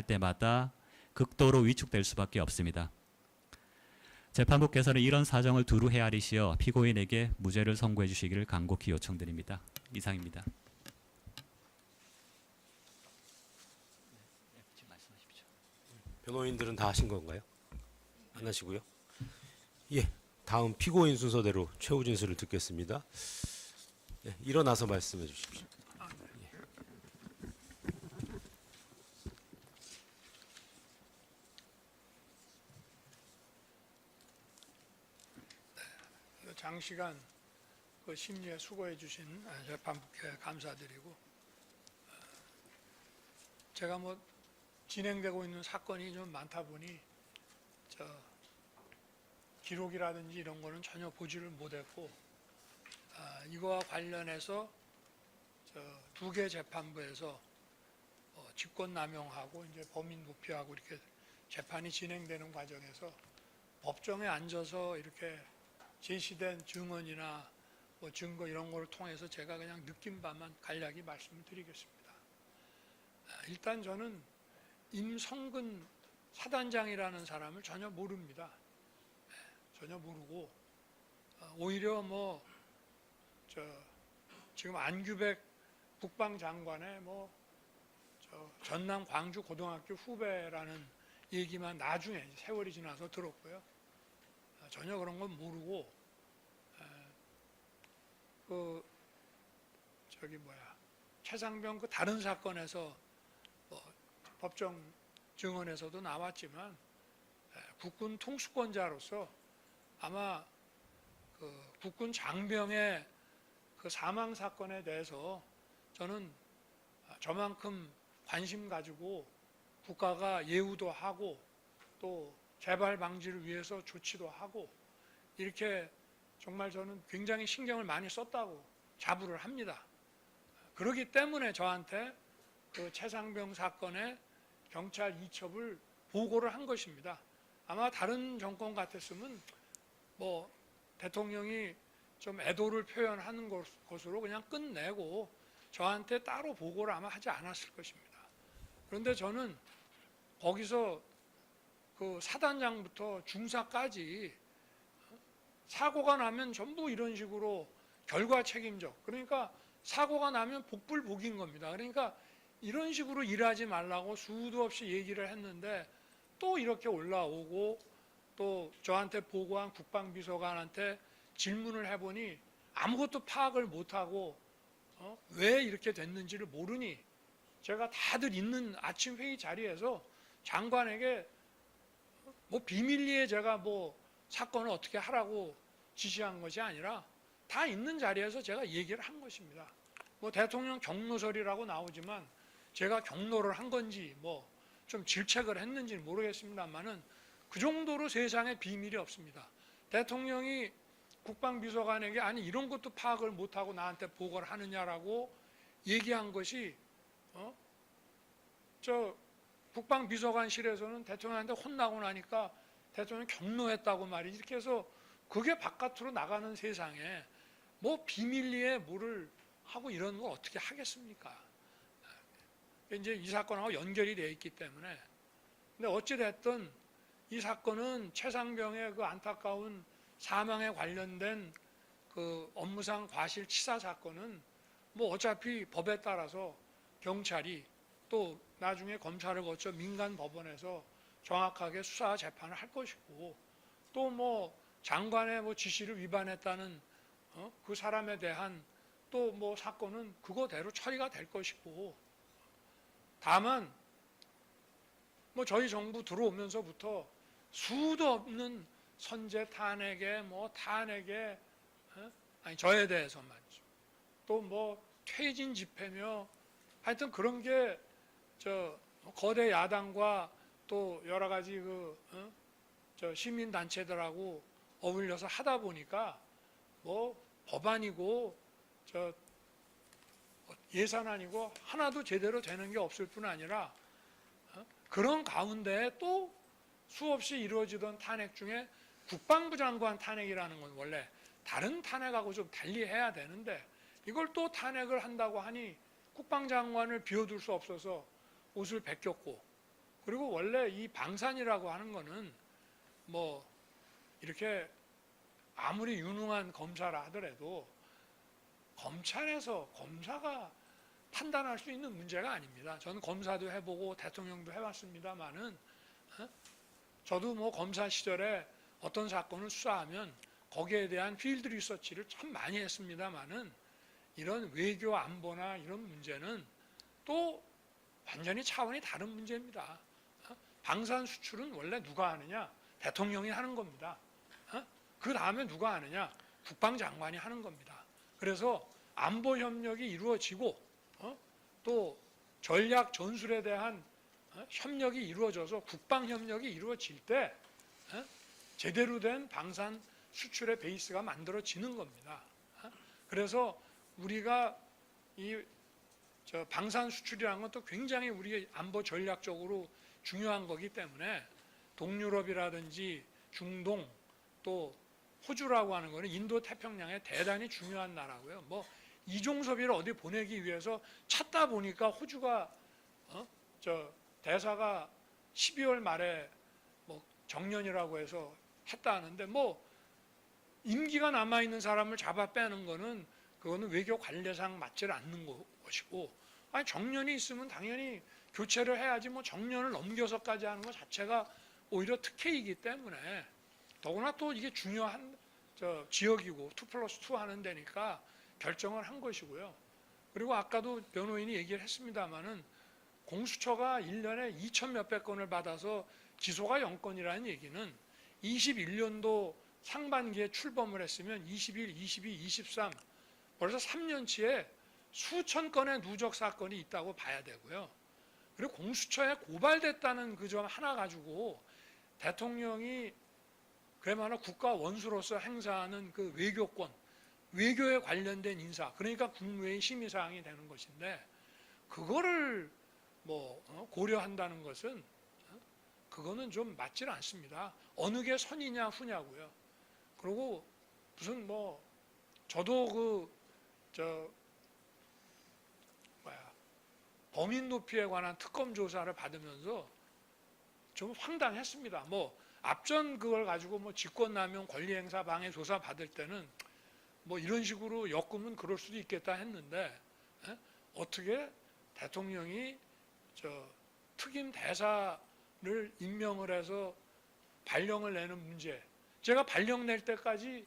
때마다 극도로 위축될 수밖에 없습니다. 재판부께서는 이런 사정을 두루 헤아리시어 피고인에게 무죄를 선고해 주시기를 간곡히 요청드립니다. 이상입니다. 변호인들은 다 하신 건가요? 안 하시고요. 예, 다음 피고인 순서대로 최우진 씨를 듣겠습니다. 예, 일어나서 말씀해 주십시오. 장시간 그 심리에 수고해 주신 재판부께 감사드리고, 제가 뭐 진행되고 있는 사건이 좀 많다 보니 기록이라든지 이런 거는 전혀 보지를 못했고, 이거와 관련해서 두 개 재판부에서 직권남용하고 이제 범인 도피하고 이렇게 재판이 진행되는 과정에서 법정에 앉아서 이렇게 제시된 증언이나 뭐 증거 이런 거를 통해서 제가 그냥 느낀 바만 간략히 말씀을 드리겠습니다. 일단 저는 임성근 사단장이라는 사람을 전혀 모릅니다. 전혀 모르고, 오히려 지금 안규백 국방장관의 전남 광주 고등학교 후배라는 얘기만 나중에 세월이 지나서 들었고요. 전혀 그런 건 모르고, 최상병 그 다른 사건에서 법정 증언에서도 나왔지만, 국군 통수권자로서 아마 그 국군 장병의 그 사망 사건에 대해서 저는 저만큼 관심 가지고 국가가 예우도 하고 또 재발 방지를 위해서 조치도 하고 이렇게 정말 저는 굉장히 신경을 많이 썼다고 자부를 합니다. 그렇기 때문에 저한테 그 최상병 사건의 경찰 이첩을 보고를 한 것입니다. 아마 다른 정권 같았으면 대통령이 좀 애도를 표현하는 것으로 그냥 끝내고 저한테 따로 보고를 아마 하지 않았을 것입니다. 그런데 저는 거기서 그 사단장부터 중사까지 사고가 나면 전부 이런 식으로 결과 책임져. 그러니까 사고가 나면 복불복인 겁니다. 그러니까 이런 식으로 일하지 말라고 수도 없이 얘기를 했는데 또 이렇게 올라오고 또 저한테 보고한 국방비서관한테 질문을 해보니 아무것도 파악을 못하고 왜 이렇게 됐는지를 모르니 제가 다들 있는 아침 회의 자리에서 장관에게 비밀리에 제가 사건을 어떻게 하라고 지시한 것이 아니라 다 있는 자리에서 제가 얘기를 한 것입니다. 대통령 경로설이라고 나오지만 제가 경로를 한 건지 좀 질책을 했는지는 모르겠습니다만은 그 정도로 세상에 비밀이 없습니다. 대통령이 국방비서관에게 아니 이런 것도 파악을 못하고 나한테 보고를 하느냐라고 얘기한 것이 국방비서관실에서는 대통령한테 혼나고 나니까 대통령 경로했다고 말이지. 이렇게 해서 그게 바깥으로 나가는 세상에 비밀리에 뭐를 하고 이런 걸 어떻게 하겠습니까? 이제 이 사건하고 연결이 되어 있기 때문에. 근데 어찌됐든 이 사건은 최상병의 그 안타까운 사망에 관련된 그 업무상 과실치사 사건은 어차피 법에 따라서 경찰이 또 나중에 검찰을 거쳐 민간 법원에서 정확하게 수사 재판을 할 것이고 또 장관의 지시를 위반했다는 그 사람에 대한 또 사건은 그거대로 처리가 될 것이고, 다만 저희 정부 들어오면서부터 수도 없는 선제 탄핵에 탄핵에 아니 저에 대해서 말이죠. 또 퇴진 집회며 하여튼 그런 게 거대 야당과 또 여러 가지 시민 단체들하고 어울려서 하다 보니까 법안이고 예산안이고 하나도 제대로 되는 게 없을 뿐 아니라 그런 가운데 또 수없이 이루어지던 탄핵 중에 국방부 장관 탄핵이라는 건 원래 다른 탄핵하고 좀 달리 해야 되는데 이걸 또 탄핵을 한다고 하니 국방장관을 비워둘 수 없어서 옷을 벗겼고 그리고 원래 이 방산이라고 하는 거는 뭐 이렇게 아무리 유능한 검사라 하더라도 검찰에서 검사가 판단할 수 있는 문제가 아닙니다. 저는 검사도 해보고 대통령도 해봤습니다만은 저도 뭐 검사 시절에 어떤 사건을 수사하면 거기에 대한 필드 리서치를 참 많이 했습니다만은 이런 외교 안보나 이런 문제는 또 완전히 차원이 다른 문제입니다. 방산 수출은 원래 누가 하느냐? 대통령이 하는 겁니다. 그 다음에 누가 하느냐? 국방장관이 하는 겁니다. 그래서 안보 협력이 이루어지고 또 전략 전술에 대한 협력이 이루어져서 국방 협력이 이루어질 때 제대로 된 방산 수출의 베이스가 만들어지는 겁니다. 그래서 우리가 이 방산 수출이라는 것도 굉장히 우리 안보 전략적으로 중요한 거기 때문에 동유럽이라든지 중동 또 호주라고 하는 거는 인도 태평양에 대단히 중요한 나라고요. 뭐 이종섭이를 어디 보내기 위해서 찾다 보니까 호주가 대사가 12월 말에 뭐 정년이라고 해서 했다 하는데 뭐 임기가 남아 있는 사람을 잡아 빼는 거는 그거는 외교 관례상 맞지 않는 것이고, 아니 정년이 있으면 당연히 교체를 해야지 뭐 정년을 넘겨서까지 하는 것 자체가 오히려 특혜이기 때문에 더구나 또 이게 중요한 지역이고 2+2 하는 데니까 결정을 한 것이고요. 그리고 아까도 변호인이 얘기를 했습니다마는 공수처가 1년에 2천 몇백 건을 받아서 기소가 0건이라는 얘기는 21년도 상반기에 출범을 했으면 21, 22, 23 벌써 3년치에 수천 건의 누적 사건이 있다고 봐야 되고요. 그리고 공수처에 고발됐다는 그 점 하나 가지고 대통령이 그야말로 국가 원수로서 행사하는 그 외교권, 외교에 관련된 인사, 그러니까 국무회의 심의사항이 되는 것인데 그거를 뭐 고려한다는 것은 그거는 좀 맞지는 않습니다. 어느 게 선이냐 후냐고요. 그리고 무슨 뭐 저도 범인 도피에 관한 특검 조사를 받으면서 좀 황당했습니다. 뭐 앞전 그걸 가지고 뭐 직권남용 권리행사 방해 조사 받을 때는 뭐 이런 식으로 엮으면 그럴 수도 있겠다 했는데 어떻게 대통령이 특임 대사를 임명을 해서 발령을 내는 문제, 제가 발령 낼 때까지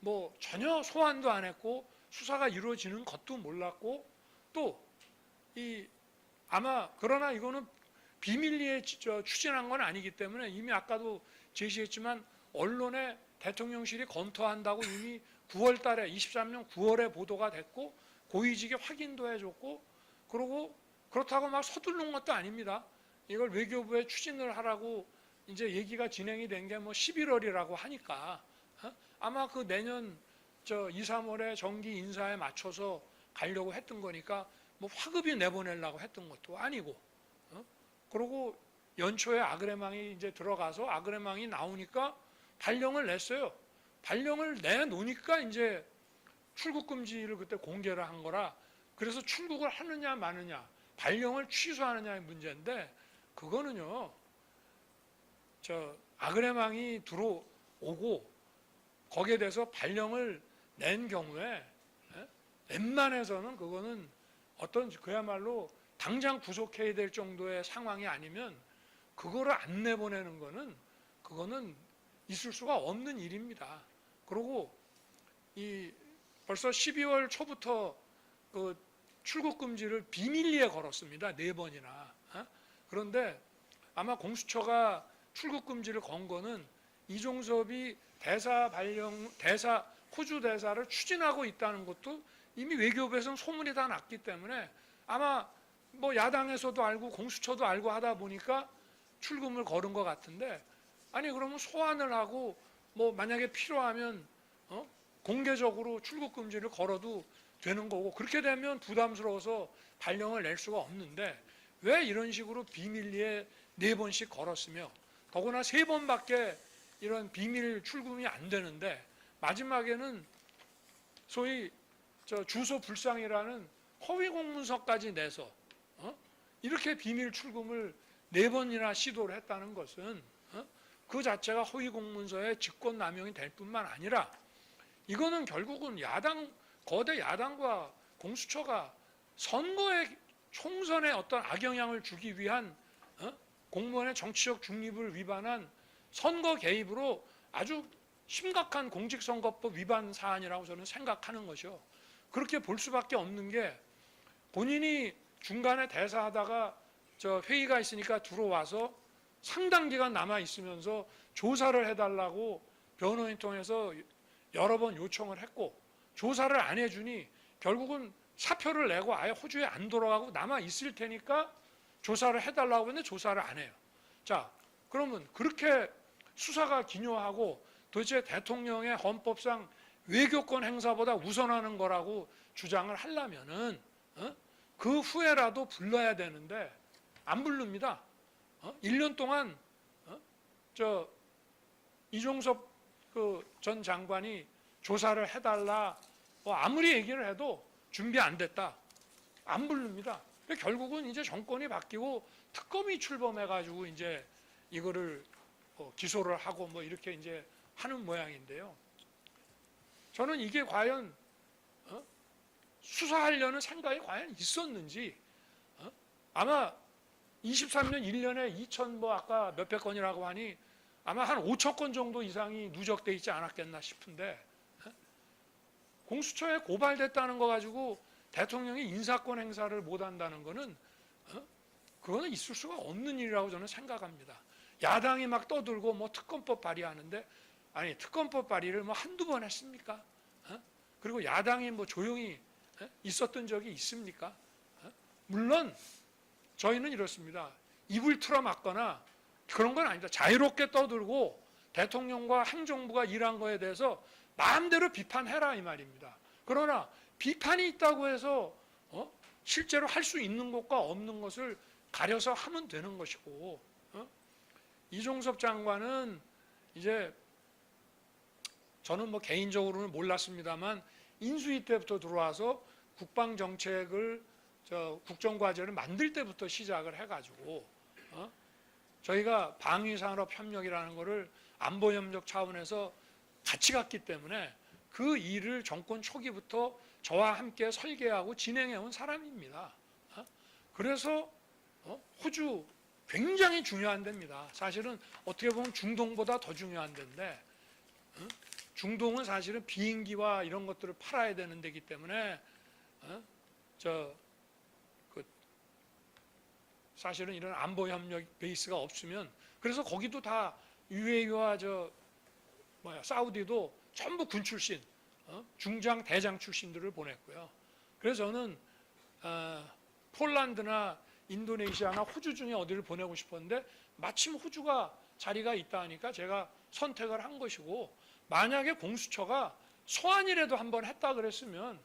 뭐 전혀 소환도 안 했고 수사가 이루어지는 것도 몰랐고 또 아마 그러나 이거는 비밀리에 추진한 건 아니기 때문에 이미 아까도 제시했지만 언론에 대통령실이 검토한다고 이미 9월 달에 23년 9월에 보도가 됐고 고위직에 확인도 해줬고 그러고 그렇다고 막 서두르는 것도 아닙니다. 이걸 외교부에 추진을 하라고 이제 얘기가 진행이 된 게 뭐 11월이라고 하니까 아마 그 내년 2, 3월에 정기 인사에 맞춰서 가려고 했던 거니까 뭐 화급이 내보내려고 했던 것도 아니고 그리고 연초에 아그레망이 이제 들어가서 아그레망이 나오니까 발령을 냈어요. 발령을 내놓으니까 이제 출국 금지를 그때 공개를 한 거라 그래서 출국을 하느냐 마느냐 발령을 취소하느냐의 문제인데 그거는요 아그레망이 들어오고 거기에 대해서 발령을 낸 경우에 웬만해서는 그거는 어떤 그야말로 당장 구속해야 될 정도의 상황이 아니면 그거를 안 내보내는 거는 그거는 있을 수가 없는 일입니다. 그리고 벌써 12월 초부터 그 출국 금지를 비밀리에 걸었습니다. 4번이나. 그런데 아마 공수처가 출국 금지를 건 거는 이종섭이 호주 대사를 추진하고 있다는 것도 이미 외교부에서는 소문이 다 났기 때문에 아마 뭐 야당에서도 알고 공수처도 알고 하다 보니까 출금을 걸은 것 같은데 아니 그러면 소환을 하고 뭐 만약에 필요하면 공개적으로 출국 금지를 걸어도 되는 거고 그렇게 되면 부담스러워서 발령을 낼 수가 없는데 왜 이런 식으로 비밀리에 4번씩 걸었으며 더구나 3번밖에 이런 비밀 출금이 안 되는데 마지막에는 소위 주소 불상이라는 허위 공문서까지 내서 이렇게 비밀 출금을 4번이나 시도를 했다는 것은 그 자체가 허위 공문서의 직권 남용이 될 뿐만 아니라 이거는 결국은 거대 야당과 공수처가 선거의 총선에 어떤 악영향을 주기 위한 공무원의 정치적 중립을 위반한 선거 개입으로 아주 심각한 공직선거법 위반 사안이라고 저는 생각하는 것이요. 그렇게 볼 수밖에 없는 게 본인이 중간에 대사하다가 저 회의가 있으니까 들어와서 상당 기간 남아 있으면서 조사를 해달라고 변호인 통해서 여러 번 요청을 했고 조사를 안 해주니 결국은 사표를 내고 아예 호주에 안 돌아가고 남아 있을 테니까 조사를 해달라고 했는데 조사를 안 해요. 자, 그러면 그렇게 수사가 기묘하고 도대체 대통령의 헌법상 외교권 행사보다 우선하는 거라고 주장을 하려면은 그 후에라도 불러야 되는데 안 부릅니다. 1년 동안 저 이종섭 그 전 장관이 조사를 해달라 뭐 아무리 얘기를 해도 준비 안 됐다. 안 부릅니다. 결국은 이제 정권이 바뀌고 특검이 출범해가지고 이제 이거를 기소를 하고 뭐 이렇게 이제 하는 모양인데요. 저는 이게 과연 수사하려는 생각이 과연 있었는지 아마 23년 1년에 2천 뭐 아까 몇백 건이라고 하니 아마 한 5천 건 정도 이상이 누적돼 있지 않았겠나 싶은데 공수처에 고발됐다는 거 가지고 대통령이 인사권 행사를 못한다는 거는 그거는 있을 수가 없는 일이라고 저는 생각합니다. 야당이 막 떠들고 뭐 특검법 발의하는데 아니 특검법 발의를 뭐 한두 번 했습니까? 그리고 야당이 뭐 조용히 있었던 적이 있습니까? 물론 저희는 이렇습니다. 입을 틀어막거나 그런 건 아닙니다. 자유롭게 떠들고 대통령과 행정부가 일한 거에 대해서 마음대로 비판해라 이 말입니다. 그러나 비판이 있다고 해서 실제로 할 수 있는 것과 없는 것을 가려서 하면 되는 것이고 이종섭 장관은 이제 저는 뭐 개인적으로는 몰랐습니다만 인수위 때부터 들어와서 국방정책을 국정과제를 만들 때부터 시작을 해가지고 저희가 방위산업협력이라는 거를 안보협력 차원에서 같이 갔기 때문에 그 일을 정권 초기부터 저와 함께 설계하고 진행해온 사람입니다. 그래서 호주 굉장히 중요한 데입니다. 사실은 어떻게 보면 중동보다 더 중요한 데인데 중동은 사실은 비행기와 이런 것들을 팔아야 되는 데이기 때문에 사실은 이런 안보협력 베이스가 없으면 그래서 거기도 다 UAE와 사우디도 전부 군 출신 중장 대장 출신들을 보냈고요. 그래서 저는 폴란드나 인도네시아나 호주 중에 어디를 보내고 싶었는데 마침 호주가 자리가 있다 하니까 제가 선택을 한 것이고 만약에 공수처가 소환이라도 한번 했다 그랬으면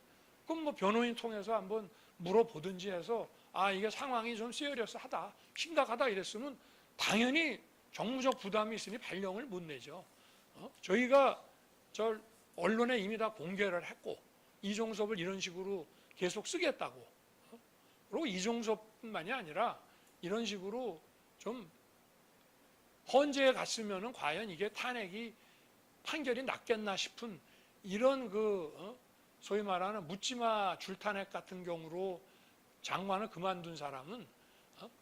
그럼 뭐 변호인 통해서 한번 물어보든지 해서 이게 상황이 좀 시리어스하다 심각하다 이랬으면 당연히 정무적 부담이 있으니 발령을 못 내죠. 저희가 언론에 이미 다 공개를 했고 이종섭을 이런 식으로 계속 쓰겠다고 그리고 이종섭뿐만이 아니라 이런 식으로 좀 헌재에 갔으면은 과연 이게 탄핵이 판결이 났겠나 싶은 이런 소위 말하는 묻지마 줄탄핵 같은 경우로 장관을 그만둔 사람은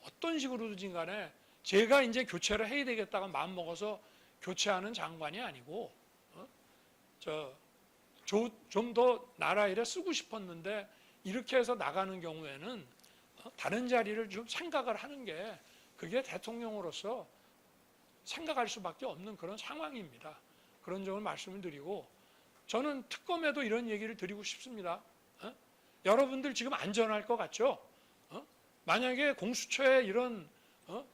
어떤 식으로든지 간에 제가 이제 교체를 해야 되겠다고 마음먹어서 교체하는 장관이 아니고 좀 더 나라 일에 쓰고 싶었는데 이렇게 해서 나가는 경우에는 다른 자리를 좀 생각을 하는 게 그게 대통령으로서 생각할 수밖에 없는 그런 상황입니다. 그런 점을 말씀을 드리고 저는 특검에도 이런 얘기를 드리고 싶습니다. 여러분들 지금 안전할 것 같죠? 만약에 공수처에 이런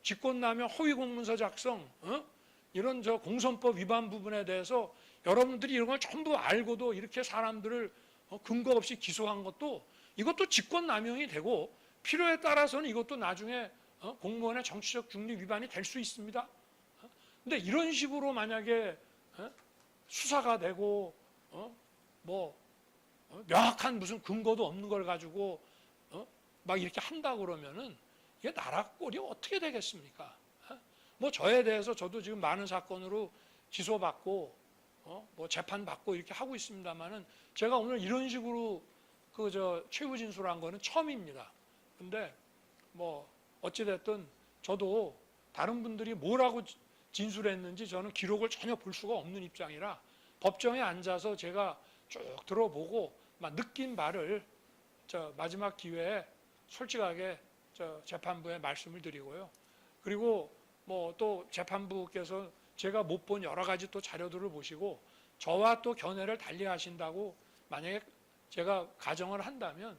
직권남용 허위 공문서 작성 이런 공선법 위반 부분에 대해서 여러분들이 이런 걸 전부 알고도 이렇게 사람들을 근거 없이 기소한 것도 이것도 직권남용이 되고 필요에 따라서는 이것도 나중에 공무원의 정치적 중립 위반이 될 수 있습니다. 근데 이런 식으로 만약에 수사가 되고 명확한 무슨 근거도 없는 걸 가지고 막 이렇게 한다 그러면은 이게 나라 꼴이 어떻게 되겠습니까? 뭐 저에 대해서 저도 지금 많은 사건으로 기소받고 뭐 재판 받고 이렇게 하고 있습니다만은 제가 오늘 이런 식으로 최후 진술한 거는 처음입니다. 근데 뭐 어찌 됐든 저도 다른 분들이 뭐라고 진술했는지 저는 기록을 전혀 볼 수가 없는 입장이라 법정에 앉아서 제가 쭉 들어보고 막 느낀 바를 마지막 기회에 솔직하게 재판부에 말씀을 드리고요. 그리고 뭐 또 재판부께서 제가 못 본 여러 가지 또 자료들을 보시고 저와 또 견해를 달리 하신다고 만약에 제가 가정을 한다면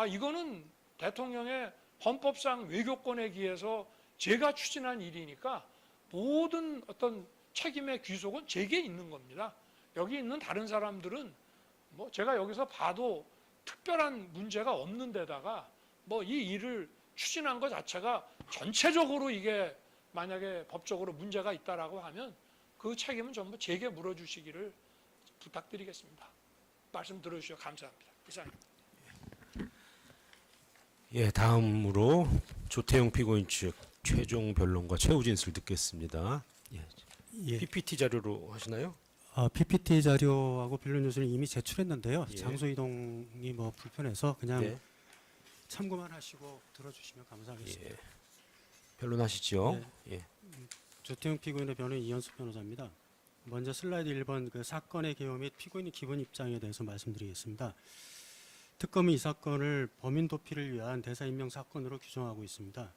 이거는 대통령의 헌법상 외교권에 기해서 제가 추진한 일이니까 모든 어떤 책임의 귀속은 제게 있는 겁니다. 여기 있는 다른 사람들은 뭐 제가 여기서 봐도 특별한 문제가 없는 데다가 뭐 이 일을 추진한 것 자체가 전체적으로 이게 만약에 법적으로 문제가 있다라고 하면 그 책임은 전부 제게 물어주시기를 부탁드리겠습니다. 말씀 들어주셔서 감사합니다. 이상입니다. 예, 다음으로 조태용 피고인 측 최종 변론과 최후 진술 듣겠습니다. 예. PPT 자료로 하시나요? PPT 자료하고 변론 요소는 이미 제출했는데요. 예. 장소 이동이 뭐 불편해서 그냥 네. 참고만 하시고 들어주시면 감사하겠습니다. 예. 변론하시죠. 예. 조태용 피고인의 변호인 이현숙 변호사입니다. 먼저 슬라이드 1번 그 사건의 개요 및 피고인의 기본 입장에 대해서 말씀드리겠습니다. 특검이 이 사건을 범인 도피를 위한 대사 임명 사건으로 규정하고 있습니다.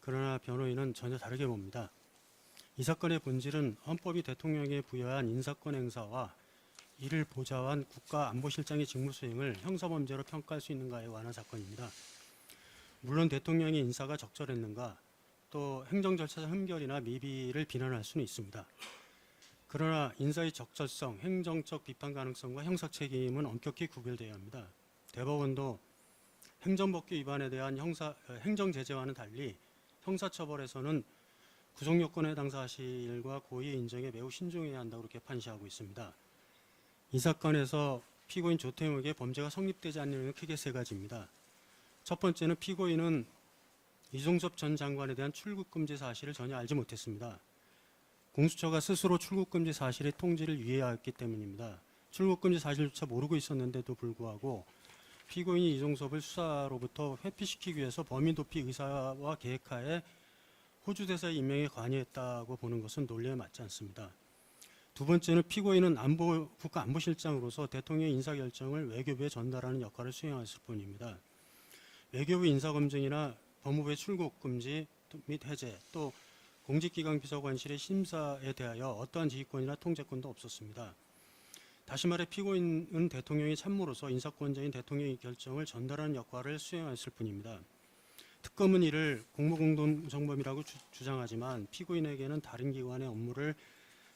그러나 변호인은 전혀 다르게 봅니다. 이 사건의 본질은 헌법이 대통령에 부여한 인사권 행사와 이를 보좌한 국가안보실장의 직무 수행을 형사범죄로 평가할 수 있는가에 관한 사건입니다. 물론 대통령의 인사가 적절했는가 또 행정 절차상 흠결이나 미비를 비난할 수는 있습니다. 그러나 인사의 적절성, 행정적 비판 가능성과 형사 책임은 엄격히 구별되어야 합니다. 대법원도 행정법규 위반에 대한 행정 제재와는 달리 형사처벌에서는 구속요건에 해당 사실과 고의의 인정에 매우 신중해야 한다고 그렇게 판시하고 있습니다. 이 사건에서 피고인 조태용에게 범죄가 성립되지 않는 이유는 크게 세 가지입니다. 첫 번째는 피고인은 이종섭 전 장관에 대한 출국금지 사실을 전혀 알지 못했습니다. 공수처가 스스로 출국금지 사실의 통지를 유예하였기 때문입니다. 출국금지 사실조차 모르고 있었는데도 불구하고 피고인이 이종섭을 수사로부터 회피시키기 위해서 범인 도피 의사와 계획하에 호주 대사의 임명에 관여했다고 보는 것은 논리에 맞지 않습니다. 두 번째는 피고인은 국가안보실장으로서 대통령의 인사결정을 외교부에 전달하는 역할을 수행했을 뿐입니다. 외교부 인사검증이나 법무부의 출국금지 및 해제, 또 공직기강 비서관실의 심사에 대하여 어떠한 지휘권이나 통제권도 없었습니다. 다시 말해 피고인은 대통령의 참모로서 인사권자인 대통령의 결정을 전달하는 역할을 수행했을 뿐입니다. 특검은 이를 공무공동정범이라고 주장하지만 피고인에게는 다른 기관의 업무를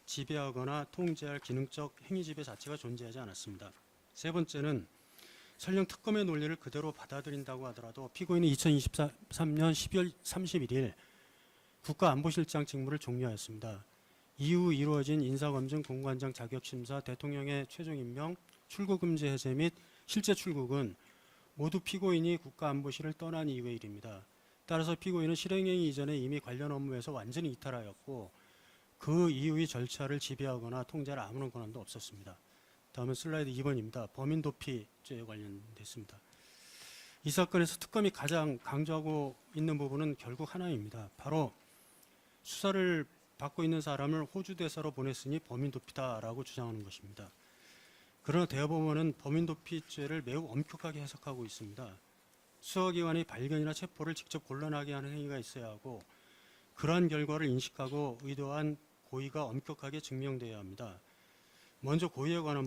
지배하거나 통제할 기능적 행위지배 자체가 존재하지 않았습니다. 세 번째는 설령 특검의 논리를 그대로 받아들인다고 하더라도 피고인이 2023년 12월 31일 국가안보실장 직무를 종료하였습니다. 이후 이루어진 인사검증, 공관장 자격심사, 대통령의 최종 임명, 출국금지 해제 및 실제 출국은 모두 피고인이 국가안보실을 떠난 이후의 일입니다. 따라서 피고인은 실행행위 이전에 이미 관련 업무에서 완전히 이탈하였고 그 이후의 절차를 지배하거나 통제할 아무런 권한도 없었습니다. 다음은 슬라이드 2번입니다. 범인 도피죄에 관련됐습니다. 이 사건에서 특검이 가장 강조하고 있는 부분은 결국 하나입니다. 바로 수사를 받고 있는 사람을 호주 대사로 보냈으니 범인 도피다라고 주장하는 것입니다. 그러나 대법원은 범인 도피죄를 매우 엄격하게 해석하고 있습니다. 수사기관의 발견이나 체포를 직접 곤란하게 하는 행위가 있어야 하고 그러한 결과를 인식하고 의도한 고의가 엄격하게 증명되어야 합니다. 먼저 고의에 관한